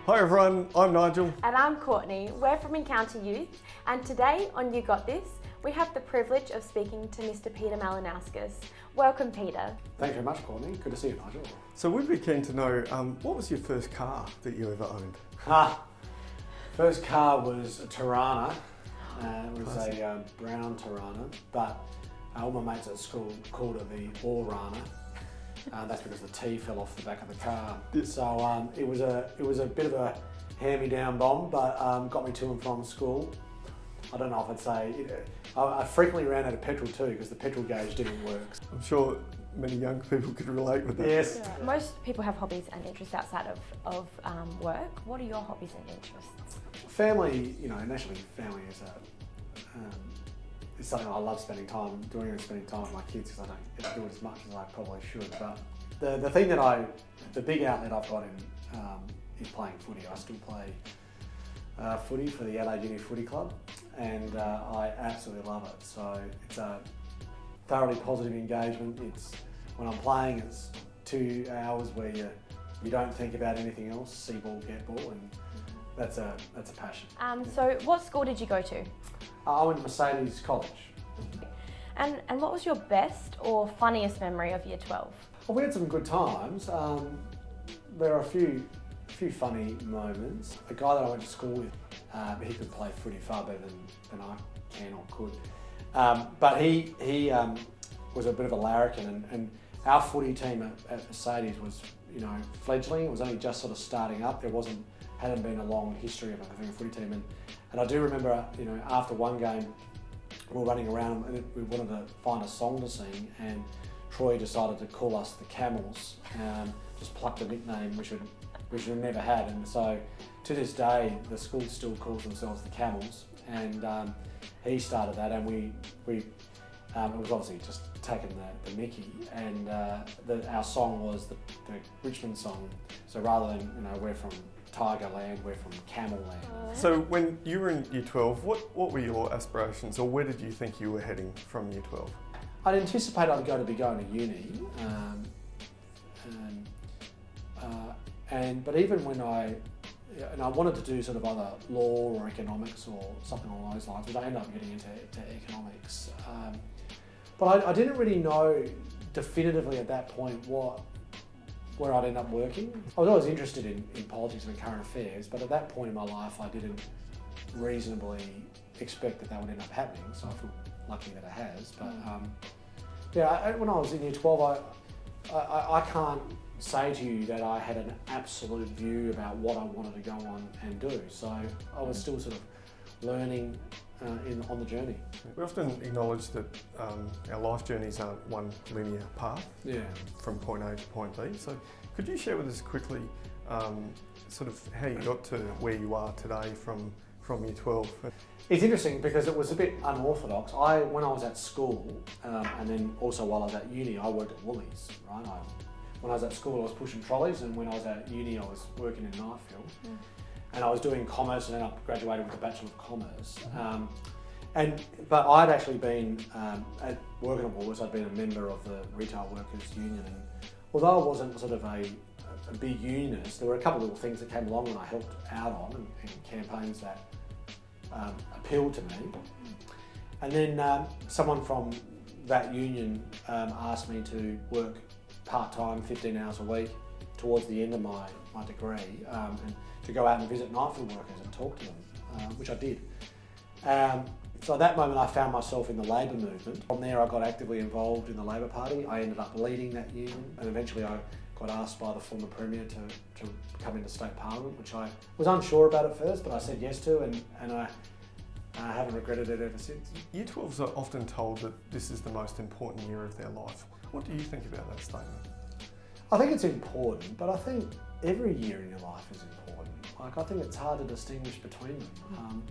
Hi everyone, I'm Nigel. And I'm Courtney. We're from Encounter Youth, and today on You Got This, we have the privilege of speaking to Mr. Peter Malinauskas. Welcome, Peter. Thanks very much, Courtney. Good to see you, Nigel. So we'd be keen to know, what was your first car that you ever owned? First car was a Tirana. It was a brown Tirana, but all my mates at school called it the All-Rana. That's because the T fell off the back of the car. So it was a bit of a hand-me-down bomb, but got me to and from school. I don't know if I'd say I frequently ran out of petrol too because the petrol gauge didn't work. I'm sure many young people could relate with that. Yes. Yeah. Most people have hobbies and interests outside of work. What are your hobbies and interests? Family, initially family is something I love spending time doing and spending time with my kids because I don't get to do it as much as I probably should. But the big outlet I've got in is playing footy. I still play footy for the Adelaide Uni Footy Club, and I absolutely love it. So it's a thoroughly positive engagement. When I'm playing, it's 2 hours where you don't think about anything else. See ball, get ball, and that's a passion. So what school did you go to? I went to Mercedes College. And what was your best or funniest memory of Year 12? Well, we had some good times. There are a few funny moments. A guy that I went to school with, he could play footy far better than I can or could. But he was a bit of a larrikin, and our footy team at Mercedes was, fledgling. It was only just sort of starting up. There hadn't been a long history of having a footy team, and I do remember, after one game, we were running around and we wanted to find a song to sing, and Troy decided to call us the Camels. Just plucked a nickname which we've never had, and so to this day the school still calls themselves the Camels, and he started that, and we it was obviously just taking the mickey, and our song was the Richmond song. So rather than we're from Tiger Land, we're from Camel Land. So when you were in Year 12, what were your aspirations, or where did you think you were heading from Year 12? I'd anticipate I'd be going to uni, but even when I wanted to do sort of either law or economics or something along those lines, but I ended up getting into economics. But I didn't really know definitively at that point where I'd end up working. I was always interested in politics and current affairs, but at that point in my life I didn't reasonably expect that would end up happening, so I feel lucky that it has. But when I was in Year 12, I can't say to you that I had an absolute view about what I wanted to go on and do, so I was still sort of learning on the journey. We often acknowledge that our life journeys aren't one linear path from point A to point B. So could you share with us quickly sort of how you got to where you are today from Year 12? It's interesting because it was a bit unorthodox. When I was at school, and then also while I was at uni, I worked at Woolies, right? When I was at school I was pushing trolleys, and when I was at uni I was working in Nightfield. And I was doing commerce and ended up graduating with a Bachelor of Commerce. But I'd actually been working at Woolworths. I'd been a member of the Retail Workers Union, and although I wasn't sort of a big unionist, there were a couple of little things that came along and I helped out on, and campaigns that appealed to me. And then someone from that union asked me to work part-time, 15 hours a week, towards the end of my degree, and to go out and visit Nightfield workers and talk to them, which I did. So at that moment I found myself in the Labor movement. From there I got actively involved in the Labor Party. I ended up leading that union, and eventually I got asked by the former Premier to come into State Parliament, which I was unsure about at first, but I said yes to, and I haven't regretted it ever since. Year 12s are often told that this is the most important year of their life. What do you think about that statement? I think it's important, but I think every year in your life is important. I think it's hard to distinguish between them.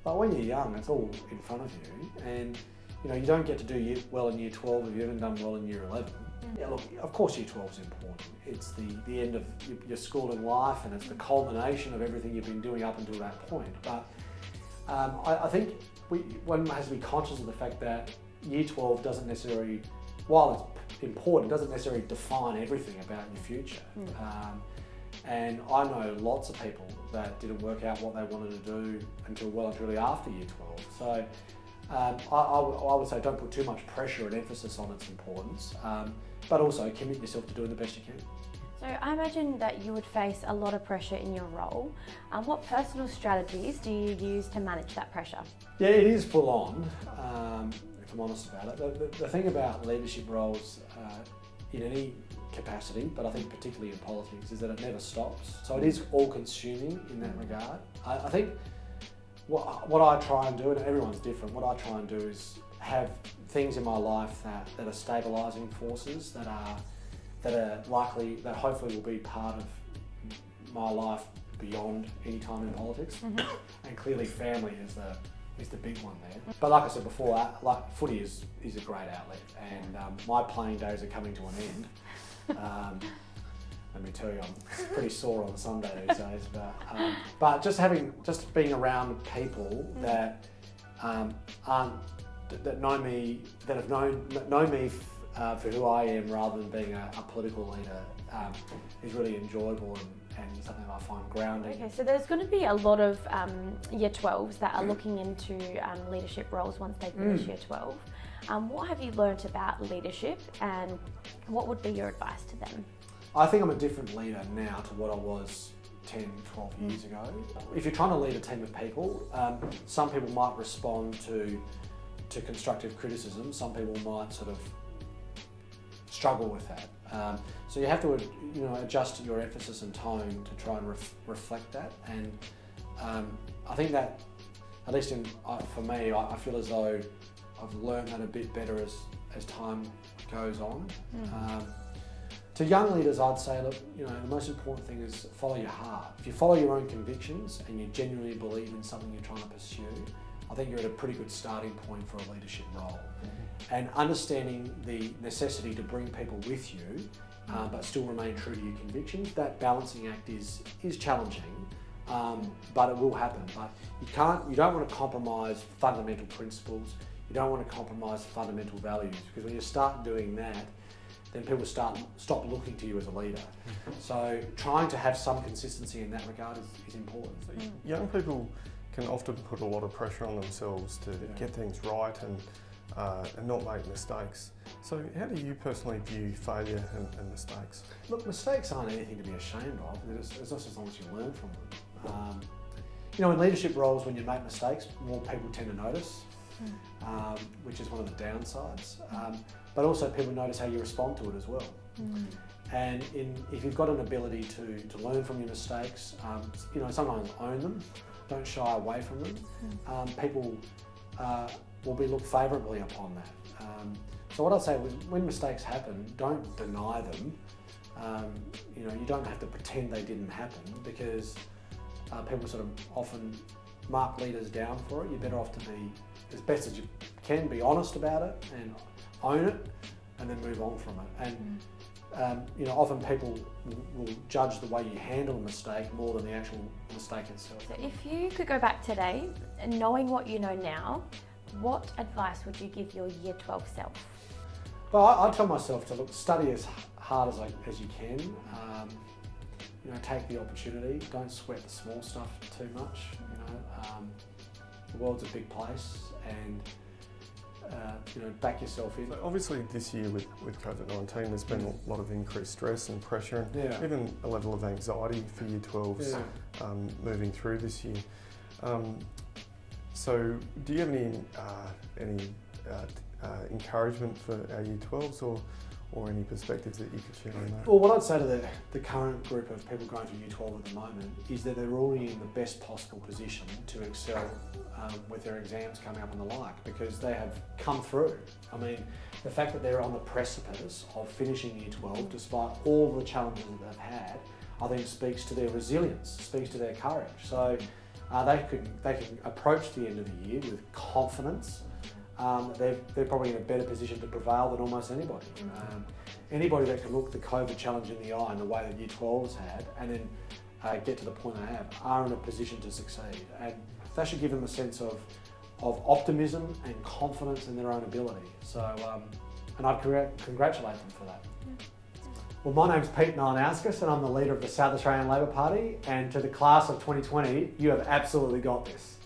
But when you're young, it's all in front of you, and you don't get to do well in Year 12 if you haven't done well in Year 11. Yeah, look, of course Year 12 is important. It's the end of your schooling life, and it's the culmination of everything you've been doing up until that point. But I think one has to be conscious of the fact that Year 12 doesn't necessarily, while it's important. It doesn't necessarily define everything about your future. And I know lots of people that didn't work out what they wanted to do until well and truly after year 12. So I would say don't put too much pressure and emphasis on its importance, but also commit yourself to doing the best you can. So I imagine that you would face a lot of pressure in your role. What personal strategies do you use to manage that pressure? Yeah, it is full on, if I'm honest about it. The thing about leadership roles in any capacity, but I think particularly in politics, is that it never stops. So it is all-consuming in that regard. I think what I try and do, and everyone's different, what I try and do is have things in my life that are stabilising forces, that are likely, that hopefully will be part of my life beyond any time in politics. And clearly family is the big one there. But like I said before, like footy is a great outlet, and my playing days are coming to an end. Let me tell you, I'm pretty sore on Sunday these days. But just being around people that that know me, that have known me for who I am, rather than being a political leader, is really enjoyable and something that I find grounding. Okay, so there's going to be a lot of year 12s that are looking into leadership roles once they finish year 12. What have you learnt about leadership, and what would be your advice to them? I think I'm a different leader now to what I was 10, 12 years ago. If you're trying to lead a team of people, some people might respond to constructive criticism, some people might sort of struggle with that. So you have to adjust your emphasis and tone to try and reflect that. And I think that, at least for me, I feel as though I've learned that a bit better as time goes on. To young leaders, I'd say, look, the most important thing is follow your heart. If you follow your own convictions and you genuinely believe in something you're trying to pursue, I think you're at a pretty good starting point for a leadership role. And understanding the necessity to bring people with you, but still remain true to your convictions, that balancing act is challenging, but it will happen. But you don't want to compromise fundamental principles. You don't want to compromise fundamental values, because when you start doing that, then people stop looking to you as a leader. So trying to have some consistency in that regard is important. So young people can often put a lot of pressure on themselves to get things right and not make mistakes. So how do you personally view failure and mistakes? Look, mistakes aren't anything to be ashamed of. It's not as long as you learn from them. In leadership roles, when you make mistakes, more people tend to notice, which is one of the downsides. But also people notice how you respond to it as well. And if you've got an ability to learn from your mistakes, sometimes own them, don't shy away from them, people will be looked favourably upon that. So what I'd say is, when mistakes happen, don't deny them. You don't have to pretend they didn't happen, because people sort of often mark leaders down for it. You're better off to be, as best as you can, be honest about it and own it, and then move on from it. And often people will judge the way you handle a mistake more than the actual mistake itself. So if you could go back today, and knowing what you know now, what advice would you give your year 12 self? Well, I tell myself to study as hard as you can. Take the opportunity. Don't sweat the small stuff too much. The world's a big place, and back yourself in. So obviously this year with COVID-19, there's been a lot of increased stress and pressure, and even a level of anxiety for year 12s moving through this year. So do you have any encouragement for our year 12s or any perspectives that you could share on that? Well, what I'd say to the current group of people going through year 12 at the moment is that they're already in the best possible position to excel with their exams coming up and the like, because they have come through. I mean, the fact that they're on the precipice of finishing year 12, despite all the challenges that they've had, I think speaks to their resilience, speaks to their courage. So they can approach the end of the year with confidence. They're probably in a better position to prevail than almost anybody. Anybody that can look the COVID challenge in the eye in the way that year 12s had, and then get to the point they have, are in a position to succeed. And that should give them a sense of optimism and confidence in their own ability. So and I'd congratulate them for that. Well, my name's Peter Malinauskas and I'm the leader of the South Australian Labor Party, and to the class of 2020, you have absolutely got this.